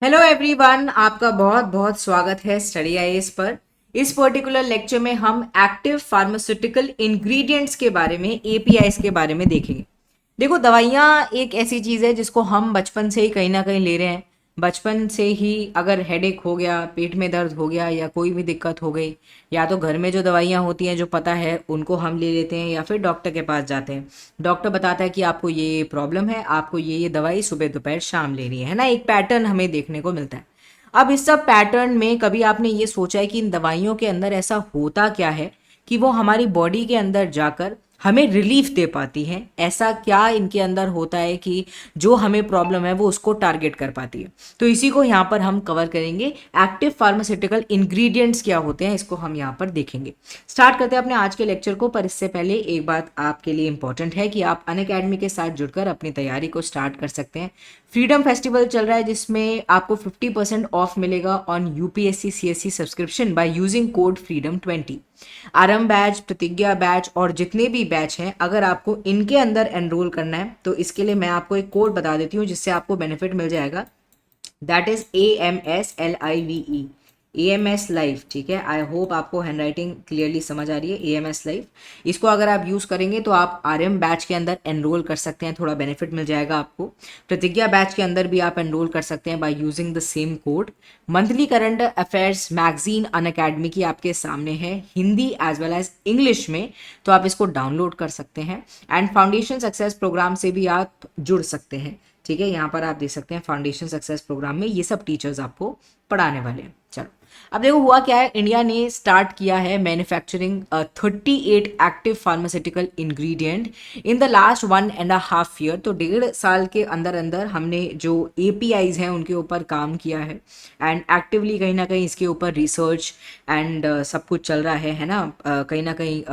Hello everyone, आपका बहुत बहुत स्वागत है स्टडी आईएएस पर। इस पर्टिकुलर लेक्चर में हम एक्टिव फार्मास्यूटिकल इंग्रेडिएंट्स के बारे में, एपीआईज के बारे में देखेंगे। देखो, दवाइयाँ एक ऐसी चीज़ है जिसको हम बचपन से ही कहीं ना कहीं ले रहे हैं। बचपन से ही अगर हेडेक हो गया, पेट में दर्द हो गया या कोई भी दिक्कत हो गई, या तो घर में जो दवाइयाँ होती हैं जो पता है उनको हम ले लेते हैं, या फिर डॉक्टर के पास जाते हैं। डॉक्टर बताता है कि आपको ये प्रॉब्लम है, आपको ये दवाई सुबह दोपहर शाम लेनी है ना। एक पैटर्न हमें देखने को मिलता है। अब इस सब पैटर्न में कभी आपने ये सोचा है कि इन दवाइयों के अंदर ऐसा होता क्या है कि वो हमारी बॉडी के अंदर जाकर हमें रिलीफ दे पाती हैं? ऐसा क्या इनके अंदर होता है कि जो हमें प्रॉब्लम है वो उसको टारगेट कर पाती है? तो इसी को यहाँ पर हम कवर करेंगे। एक्टिव फार्मास्यूटिकल इंग्रेडिएंट्स क्या होते हैं, इसको हम यहाँ पर देखेंगे। स्टार्ट करते हैं अपने आज के लेक्चर को, पर इससे पहले एक बात आपके लिए इंपॉर्टेंट है कि आप अनअकैडमी के साथ जुड़कर अपनी तैयारी को स्टार्ट कर सकते हैं। फ्रीडम फेस्टिवल चल रहा है जिसमें आपको 50% ऑफ मिलेगा on UPSC CSC subscription by using code freedom20। RM batch, प्रतिज्ञा बैच और जितने भी बैच हैं, अगर आपको इनके अंदर एनरोल करना है तो इसके लिए मैं आपको एक कोड बता देती हूँ जिससे आपको बेनिफिट मिल जाएगा। That is AMSLIVE, AMS live. ठीक है, आई होप आपको हैंड राइटिंग क्लियरली समझ आ रही है। AMS लाइव, इसको अगर आप यूज़ करेंगे तो आप RM बैच के अंदर एनरोल कर सकते हैं, थोड़ा बेनिफिट मिल जाएगा आपको। प्रतिज्ञा बैच के अंदर भी आप एनरोल कर सकते हैं by using the same code. Monthly current affairs magazine Unacademy की आपके सामने है, Hindi as well as English में, तो आप इसको डाउनलोड कर सकते हैं। एंड फाउंडेशन सक्सेस प्रोग्राम से भी आप जुड़ सकते हैं। ठीक है, यहाँ पर आप देख सकते हैं फाउंडेशन सक्सेस प्रोग्राम में ये सब टीचर्स आपको पढ़ाने वाले हैं। चलो, अब देखो हुआ क्या है। इंडिया ने स्टार्ट किया है manufacturing 38 active pharmaceutical ingredient in the last 1.5 year. तो 1.5 साल के अंदर अंदर हमने जो एपीआईज हैं उनके ऊपर काम किया है, एंड एक्टिवली कहीं ना कहीं इसके ऊपर रिसर्च एंड सब कुछ चल रहा है ना। कहीं ना कहीं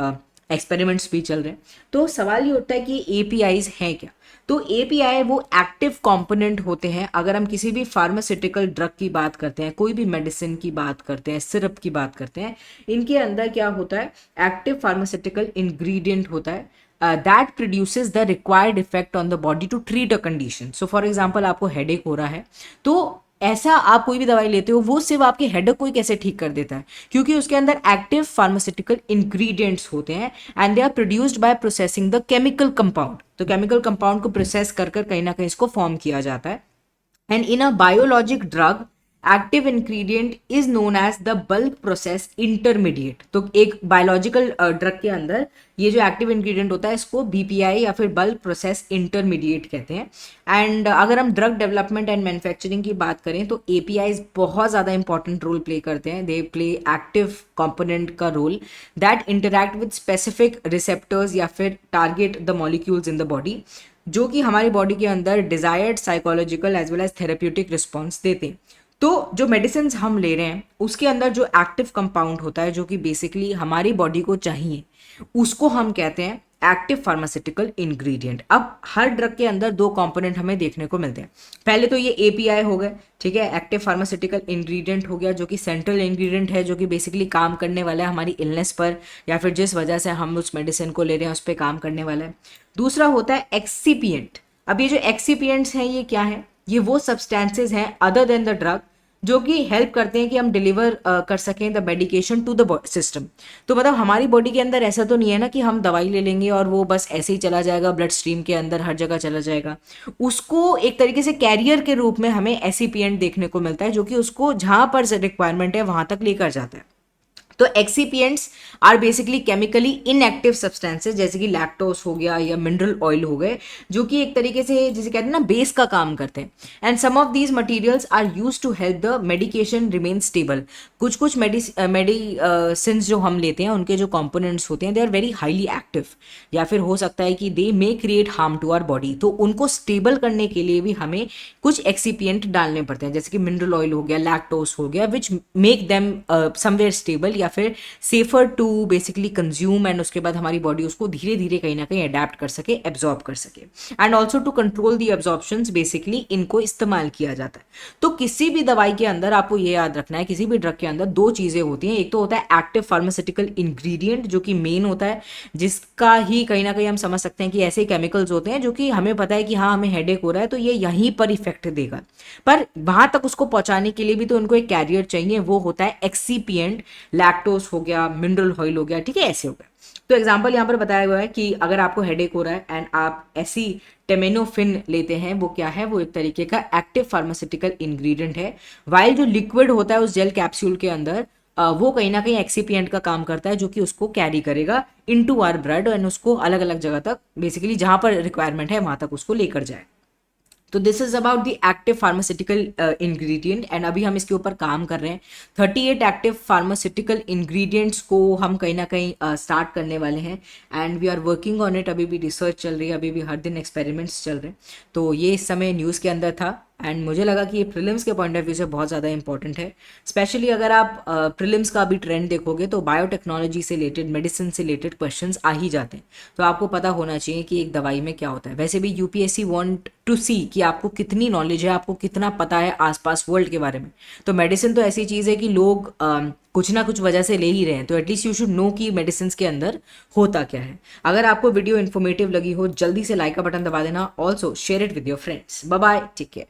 एक्सपेरिमेंट्स भी चल रहे हैं। तो सवाल ये उठता है कि एपीआईज हैं क्या? तो एपीआई वो एक्टिव कंपोनेंट होते हैं। अगर हम किसी भी फार्मास्यूटिकल ड्रग की बात करते हैं, कोई भी मेडिसिन की बात करते हैं, सिरप की बात करते हैं, इनके अंदर क्या होता है? एक्टिव फार्मास्यूटिकल इंग्रेडिएंट होता है that produces the required effect on the body to treat a condition. So for example, आपको हेडेक हो रहा है, तो ऐसा आप कोई भी दवाई लेते हो वो सिर्फ आपके हेडेक को ही कैसे ठीक कर देता है? क्योंकि उसके अंदर एक्टिव फार्मास्यूटिकल इंग्रेडिएंट्स होते हैं and they are produced by processing the chemical compound. तो केमिकल कंपाउंड को प्रोसेस कर कर कहीं ना कहीं इसको फॉर्म किया जाता है। And in a biologic drug, active ingredient is known as the bulk process intermediate. तो एक बायोलॉजिकल ड्रग के अंदर ये जो एक्टिव इंग्रेडिएंट होता है इसको बीपीआई या फिर बल्क प्रोसेस इंटरमीडिएट कहते हैं। एंड अगर हम ड्रग डेवलपमेंट एंड मैन्युफैक्चरिंग की बात करें तो एपीआईज बहुत ज़्यादा इंपॉर्टेंट रोल प्ले करते हैं। दे प्ले एक्टिव कंपोनेंट का role that interact with specific receptors या फिर target the molecules in the body, जो कि हमारी बॉडी के अंदर desired psychological as well as therapeutic response देते हैं। तो जो मेडिसिन हम ले रहे हैं उसके अंदर जो एक्टिव कंपाउंड होता है, जो कि बेसिकली हमारी बॉडी को चाहिए, उसको हम कहते हैं एक्टिव फार्मास्यूटिकल इंग्रेडिएंट। अब हर ड्रग के अंदर दो कंपोनेंट हमें देखने को मिलते हैं। पहले तो ये एपीआई हो गए, ठीक है, एक्टिव फार्मास्यूटिकल इंग्रेडिएंट हो गया, जो कि सेंट्रल इंग्रेडिएंट है, जो कि बेसिकली काम करने वाला है हमारी इलनेस पर, या फिर जिस वजह से हम उस मेडिसिन को ले रहे हैं उस पर काम करने वाला है। दूसरा होता है एक्सीपिएंट। अब ये जो एक्सीपिएंट्स हैं ये क्या है? ये वो सब्सटेंसेज हैं अदर देन द ड्रग जो कि हेल्प करते हैं कि हम डिलीवर कर सकें the medication to the system. तो मतलब हमारी बॉडी के अंदर ऐसा तो नहीं है ना कि हम दवाई ले लेंगे और वो बस ऐसे ही चला जाएगा, ब्लड स्ट्रीम के अंदर हर जगह चला जाएगा। उसको एक तरीके से कैरियर के रूप में हमें एक्सीपिएंट देखने को मिलता है, जो कि उसको जहां पर रिक्वायरमेंट है वहां तक लेकर जाता है। तो excipients are basically chemically inactive substances, जैसे कि लैक्टोस हो गया या मिनरल ऑयल हो गए, जो कि एक तरीके से जिसे कहते हैं ना बेस का काम करते हैं। And some of these materials are used to help the medication remain stable. कुछ कुछ मेडिसिन जो हम लेते हैं उनके जो कंपोनेंट्स होते हैं they are very highly active, या फिर हो सकता है कि they may create harm to our body. तो उनको स्टेबल करने के लिए भी हमें कुछ एक्सीपिएंट डालने पड़ते हैं, जैसे कि मिनरल ऑयल हो गया, लैक्टोस हो गया, which make them somewhere stable या या फिर safer to basically consume, and उसके बाद हमारी बॉडी उसको धीरे धीरे कहीं ना कहीं अडेप्ट कर सके, एब्जॉर्ब कर सके, and also to control the absorptions, basically इनको इस्तेमाल किया जाता है। तो किसी भी दवाई के अंदर आपको ये याद रखना है, किसी भी ड्रग के अंदर दो चीज़ें होती हैं। एक तो होता है एक्टिव फार्मास्यूटिकल इंग्रेडिएंट जो कि मेन होता है, जिसका ही कहीं ना कहीं हम समझ सकते हैं कि ऐसे केमिकल्स होते हैं जो कि हमें पता है कि हाँ हमें हेडेक हो रहा है तो ये यहीं पर इफेक्ट देगा, पर वहां तक उसको पहुंचाने के लिए भी तो उनको एक कैरियर चाहिए, वो होता है एक्सीपिएंट, लैक्टोज हो गया, मिनरल ऑयल हो गया, ठीक है, ऐसे हो गया। तो एग्जाम्पल यहाँ पर बताया हुआ है कि अगर आपको हेडेक हो रहा है एंड आप ऐसी टेमेनोफिन लेते हैं, वो क्या है, वो एक तरीके का एक्टिव फार्मास्यूटिकल इंग्रेडिएंट है। वाइल जो लिक्विड होता है उस जेल कैप्सूल के अंदर वो कहीं ना कहीं एक्सीपिएंट का काम करता है, जो कि उसको कैरी करेगा इनटू आवर ब्लड एंड उसको अलग अलग जगह तक, बेसिकली जहां पर रिक्वायरमेंट है वहां तक उसको लेकर जाए। तो this is about the active pharmaceutical ingredient, and अभी हम इसके ऊपर काम कर रहे हैं। 38 एक्टिव फार्मास्यूटिकल इंग्रेडिएंट्स को हम कहीं ना कहीं स्टार्ट करने वाले हैं, and we are working on it. अभी भी रिसर्च चल रही है, अभी भी हर दिन एक्सपेरिमेंट्स चल रहे हैं। तो ये इस समय न्यूज़ के अंदर था, एंड मुझे लगा कि ये प्रीलिम्स के पॉइंट ऑफ व्यू से बहुत ज़्यादा इंपॉर्टेंट है। स्पेशली अगर आप प्रीलिम्स का भी ट्रेंड देखोगे तो बायोटेक्नोलॉजी से रिलेटेड, मेडिसिन से रिलेटेड क्वेश्चंस आ ही जाते हैं। तो आपको पता होना चाहिए कि एक दवाई में क्या होता है। वैसे भी यूपीएससी वांट टू सी कि आपको कितनी नॉलेज है, आपको कितना पता है आसपास वर्ल्ड के बारे में। तो मेडिसिन तो ऐसी चीज़ है कि लोग कुछ ना कुछ वजह से ले ही रहे हैं, तो एटलीस्ट यू शुड नो कि मेडिसिन के अंदर होता क्या है। अगर आपको वीडियो इन्फॉर्मेटिव लगी हो, जल्दी से लाइक का बटन दबा देना, also share it with your friends. Bye bye, take care.